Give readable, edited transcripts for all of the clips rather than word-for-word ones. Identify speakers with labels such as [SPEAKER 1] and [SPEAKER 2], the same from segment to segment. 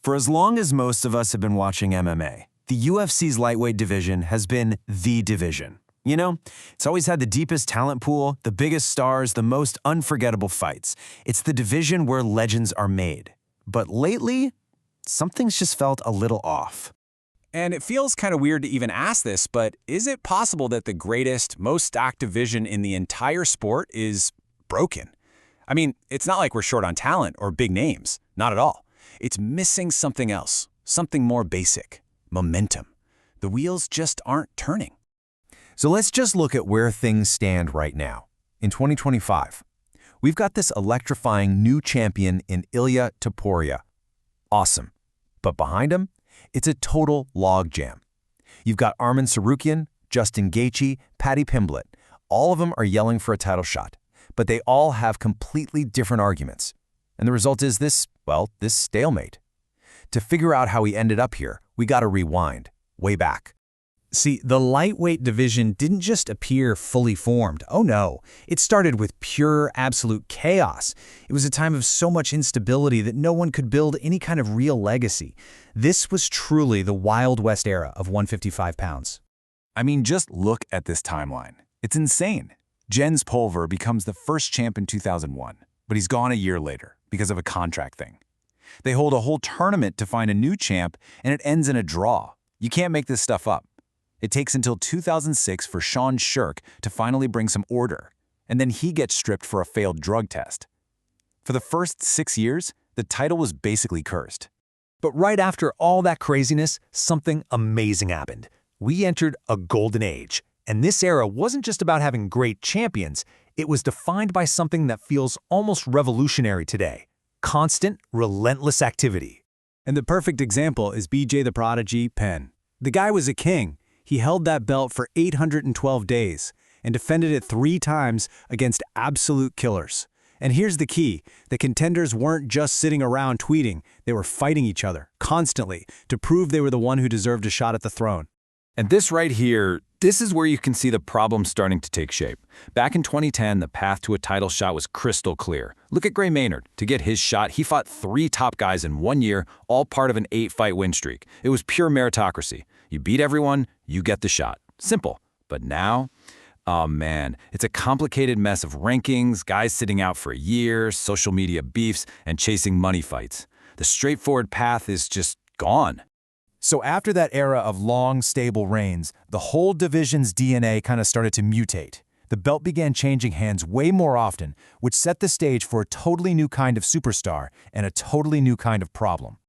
[SPEAKER 1] For as long as most of us have been watching MMA, the UFC's lightweight division has been the division. You know, it's always had the deepest talent pool, the biggest stars, the most unforgettable fights. It's the division where legends are made. But lately, something's just felt a little off.
[SPEAKER 2] And it feels kind of weird to even ask this, but is it possible that the greatest, most stacked division in the entire sport is broken? I mean, it's not like we're short on talent or big names. Not at all. It's missing something else, something more basic, momentum. The wheels just aren't turning.
[SPEAKER 3] So let's just look at where things stand right now. In 2025, we've got this electrifying new champion in Ilia Topuria. Awesome. But behind him, it's a total logjam. You've got Arman Tsarukyan, Justin Gaethje, Paddy Pimblett. All of them are yelling for a title shot, but they all have completely different arguments. And the result is this stalemate. To figure out how he ended up here, we got to rewind, way back.
[SPEAKER 4] See, the lightweight division didn't just appear fully formed. Oh no, it started with pure, absolute chaos. It was a time of so much instability that no one could build any kind of real legacy. This was truly the Wild West era of 155 pounds.
[SPEAKER 2] I mean, just look at this timeline. It's insane. Jens Pulver becomes the first champ in 2001, but he's gone a year later because of a contract thing. They hold a whole tournament to find a new champ, and it ends in a draw. You can't make this stuff up. It takes until 2006 for Sean Shirk to finally bring some order, and then he gets stripped for a failed drug test. For the first 6 years, the title was basically cursed.
[SPEAKER 5] But right after all that craziness, something amazing happened. We entered a golden age, and this era wasn't just about having great champions. It was defined by something that feels almost revolutionary today: constant, relentless activity.
[SPEAKER 2] And the perfect example is BJ the Prodigy Penn. The guy was a king. He held that belt for 812 days and defended it 3 times against absolute killers. And here's the key: the contenders weren't just sitting around tweeting, they were fighting each other constantly to prove they were the one who deserved a shot at the throne.
[SPEAKER 6] And this right here, this is where you can see the problem starting to take shape. Back in 2010, the path to a title shot was crystal clear. Look at Gray Maynard. To get his shot, he fought 3 top guys in 1 year, all part of an 8-fight win streak. It was pure meritocracy. You beat everyone, you get the shot. Simple. But now, oh man, it's a complicated mess of rankings, guys sitting out for a year, social media beefs, and chasing money fights. The straightforward path is just gone.
[SPEAKER 3] So after that era of long, stable reigns, the whole division's DNA kind of started to mutate. The belt began changing hands way more often, which set the stage for a totally new kind of superstar and a totally new kind of problem.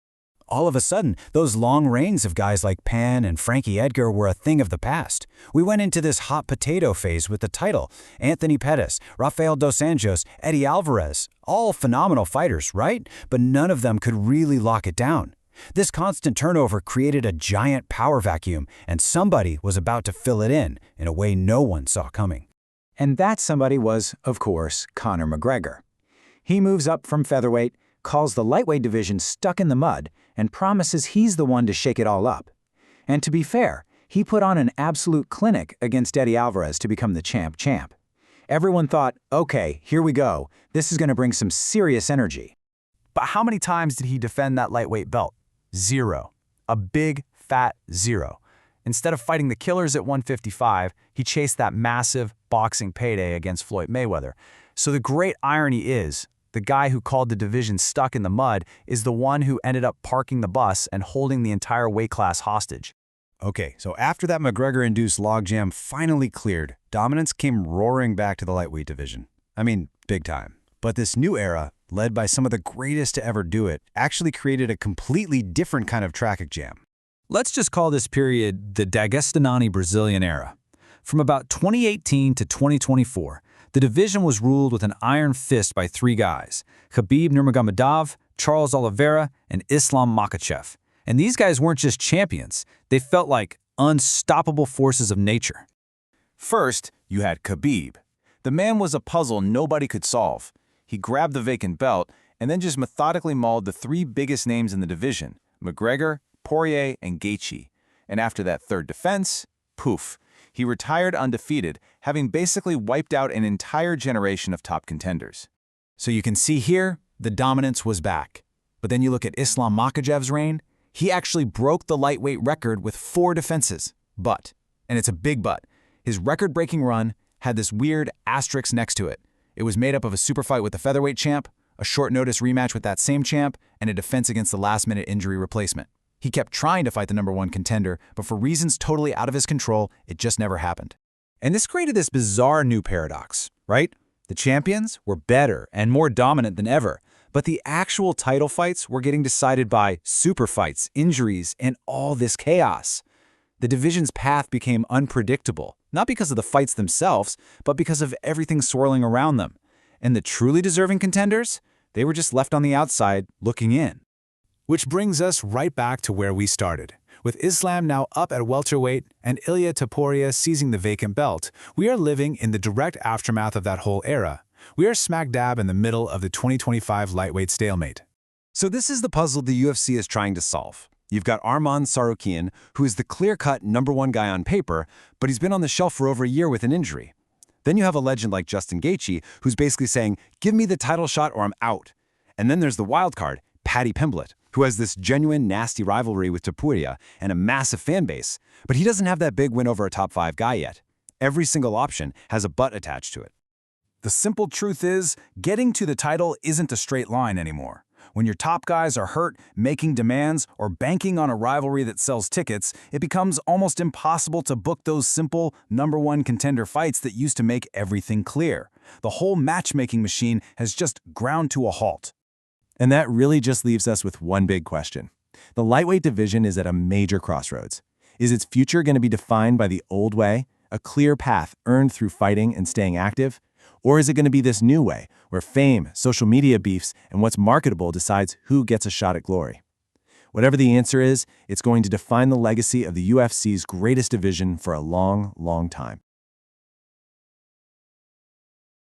[SPEAKER 7] All of a sudden, those long reigns of guys like Penn and Frankie Edgar were a thing of the past. We went into this hot potato phase with the title. Anthony Pettis, Rafael dos Anjos, Eddie Alvarez, all phenomenal fighters, right? But none of them could really lock it down. This constant turnover created a giant power vacuum, and somebody was about to fill it in a way no one saw coming.
[SPEAKER 8] And that somebody was, of course, Conor McGregor. He moves up from featherweight, calls the lightweight division stuck in the mud, and promises he's the one to shake it all up. And to be fair, he put on an absolute clinic against Eddie Alvarez to become the champ. Everyone thought, okay, here we go. This is going to bring some serious energy.
[SPEAKER 1] But how many times did he defend that lightweight belt? 0. A big, fat 0. Instead of fighting the killers at 155, he chased that massive boxing payday against Floyd Mayweather. So the great irony is, the guy who called the division stuck in the mud is the one who ended up parking the bus and holding the entire weight class hostage.
[SPEAKER 3] Okay, so after that McGregor-induced logjam finally cleared, dominance came roaring back to the lightweight division. I mean, big time. But this new era, led by some of the greatest to ever do it, actually created a completely different kind of traffic jam.
[SPEAKER 4] Let's just call this period the Dagestani Brazilian era. From about 2018 to 2024, the division was ruled with an iron fist by 3 guys: Khabib Nurmagomedov, Charles Oliveira, and Islam Makhachev. And these guys weren't just champions, they felt like unstoppable forces of nature.
[SPEAKER 2] First, you had Khabib. The man was a puzzle nobody could solve. He grabbed the vacant belt and then just methodically mauled the 3 biggest names in the division: McGregor, Poirier, and Gaethje. And after that 3rd defense, poof, he retired undefeated, having basically wiped out an entire generation of top contenders.
[SPEAKER 3] So you can see here, the dominance was back.
[SPEAKER 2] But then you look at Islam Makhachev's reign, he actually broke the lightweight record with 4 defenses. But, and it's a big but, his record-breaking run had this weird asterisk next to it. It was made up of a super fight with the featherweight champ, a short-notice rematch with that same champ, and a defense against the last-minute injury replacement. He kept trying to fight the #1 contender, but for reasons totally out of his control, it just never happened.
[SPEAKER 4] And this created this bizarre new paradox, right? The champions were better and more dominant than ever, but the actual title fights were getting decided by super fights, injuries, and all this chaos. The division's path became unpredictable, not because of the fights themselves, but because of everything swirling around them. And the truly deserving contenders, they were just left on the outside looking in.
[SPEAKER 1] Which brings us right back to where we started. With Islam now up at welterweight and Ilia Topuria seizing the vacant belt, we are living in the direct aftermath of that whole era. We are smack dab in the middle of the 2025 lightweight stalemate.
[SPEAKER 3] So this is the puzzle the UFC is trying to solve. You've got Arman Tsarukyan, who is the clear-cut #1 guy on paper, but he's been on the shelf for over a year with an injury. Then you have a legend like Justin Gaethje, who's basically saying, give me the title shot or I'm out. And then there's the wild card, Paddy Pimblett, who has this genuine, nasty rivalry with Topuria and a massive fan base, but he doesn't have that big win over a top 5 guy yet. Every single option has a but attached to it.
[SPEAKER 2] The simple truth is, getting to the title isn't a straight line anymore. When your top guys are hurt, making demands, or banking on a rivalry that sells tickets, it becomes almost impossible to book those simple #1 contender fights that used to make everything clear. The whole matchmaking machine has just ground to a halt.
[SPEAKER 3] And that really just leaves us with one big question. The lightweight division is at a major crossroads. Is its future going to be defined by the old way, a clear path earned through fighting and staying active? Or is it going to be this new way, where fame, social media beefs, and what's marketable decides who gets a shot at glory? Whatever the answer is, it's going to define the legacy of the UFC's greatest division for a long, long time.